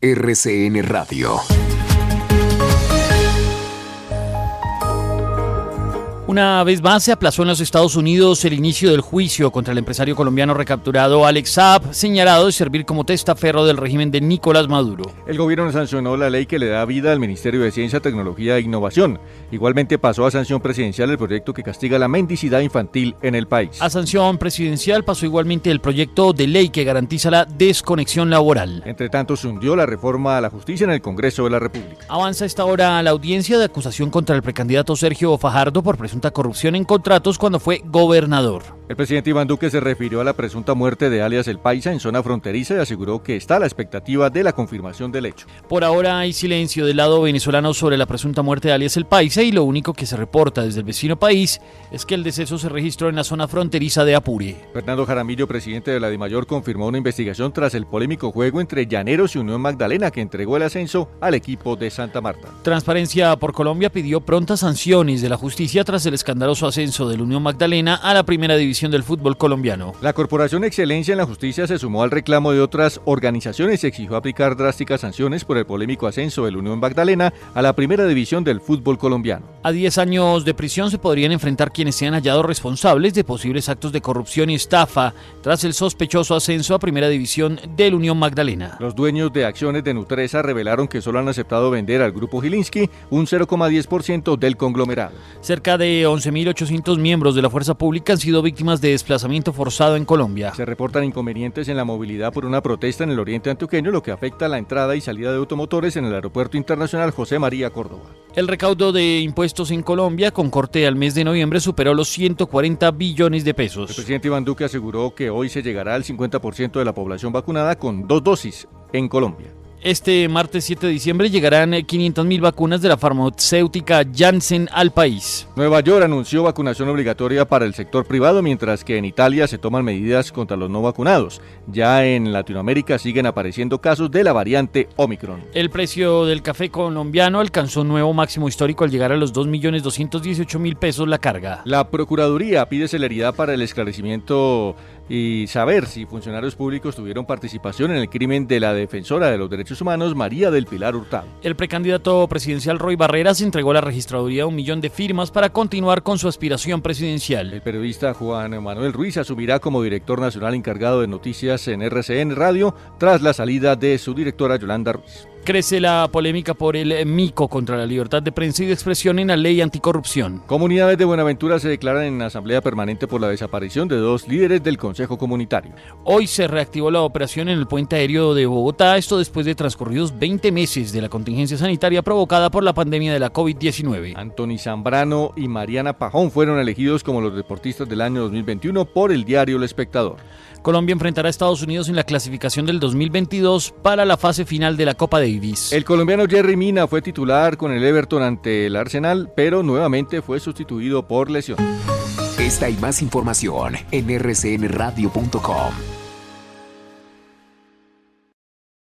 RCN Radio. Una vez más se aplazó en los Estados Unidos el inicio del juicio contra el empresario colombiano recapturado Alex Saab, señalado de servir como testaferro del régimen de Nicolás Maduro. El gobierno sancionó la ley que le da vida al Ministerio de Ciencia, Tecnología e Innovación. Igualmente pasó a sanción presidencial el proyecto que castiga la mendicidad infantil en el país. A sanción presidencial pasó igualmente el proyecto de ley que garantiza la desconexión laboral. Entre tanto, se hundió la reforma a la justicia en el Congreso de la República. Avanza esta hora la audiencia de acusación contra el precandidato Sergio Fajardo por presunta corrupción en contratos cuando fue gobernador. El presidente Iván Duque se refirió a la presunta muerte de alias El Paisa en zona fronteriza y aseguró que está a la expectativa de la confirmación del hecho. Por ahora hay silencio del lado venezolano sobre la presunta muerte de alias El Paisa y lo único que se reporta desde el vecino país es que el deceso se registró en la zona fronteriza de Apure. Fernando Jaramillo, presidente de la DIMAYOR, confirmó una investigación tras el polémico juego entre Llaneros y Unión Magdalena que entregó el ascenso al equipo de Santa Marta. Transparencia por Colombia pidió prontas sanciones de la justicia tras el escandaloso ascenso del Unión Magdalena a la primera división del fútbol colombiano. La Corporación Excelencia en la Justicia se sumó al reclamo de otras organizaciones y exigió aplicar drásticas sanciones por el polémico ascenso del Unión Magdalena a la primera división del fútbol colombiano. A 10 años de prisión se podrían enfrentar quienes sean hallados responsables de posibles actos de corrupción y estafa tras el sospechoso ascenso a primera división del Unión Magdalena. Los dueños de acciones de Nutresa revelaron que solo han aceptado vender al grupo Gilinski un 0,10% del conglomerado. Cerca de 11.800 miembros de la fuerza pública han sido víctimas de desplazamiento forzado en Colombia. Se reportan inconvenientes en la movilidad por una protesta en el oriente antioqueño, lo que afecta la entrada y salida de automotores en el Aeropuerto Internacional José María Córdoba. El recaudo de impuestos en Colombia, con corte al mes de noviembre, superó los 140 billones de pesos. El presidente Iván Duque aseguró que hoy se llegará al 50% de la población vacunada con 2 dosis en Colombia. Este martes 7 de diciembre llegarán 500.000 vacunas de la farmacéutica Janssen al país. Nueva York anunció vacunación obligatoria para el sector privado, mientras que en Italia se toman medidas contra los no vacunados. Ya en Latinoamérica siguen apareciendo casos de la variante Omicron. El precio del café colombiano alcanzó un nuevo máximo histórico al llegar a los 2.218.000 pesos la carga. La Procuraduría pide celeridad para el esclarecimiento y saber si funcionarios públicos tuvieron participación en el crimen de la defensora de los derechos humanos, María del Pilar Hurtado. El precandidato presidencial Roy Barreras entregó a la registraduría 1 millón de firmas para continuar con su aspiración presidencial. El periodista Juan Manuel Ruiz asumirá como director nacional encargado de noticias en RCN Radio tras la salida de su directora Yolanda Ruiz. Crece la polémica por el mico contra la libertad de prensa y de expresión en la ley anticorrupción. Comunidades de Buenaventura se declaran en asamblea permanente por la desaparición de 2 líderes del Consejo Comunitario. Hoy se reactivó la operación en el puente aéreo de Bogotá, esto después de transcurridos 20 meses de la contingencia sanitaria provocada por la pandemia de la COVID-19. Anthony Zambrano y Mariana Pajón fueron elegidos como los deportistas del año 2021 por el diario El Espectador. Colombia enfrentará a Estados Unidos en la clasificación del 2022 para la fase final de la Copa Davis. El colombiano Jerry Mina fue titular con el Everton ante el Arsenal, pero nuevamente fue sustituido por lesión. Esta y más información en rcnradio.com.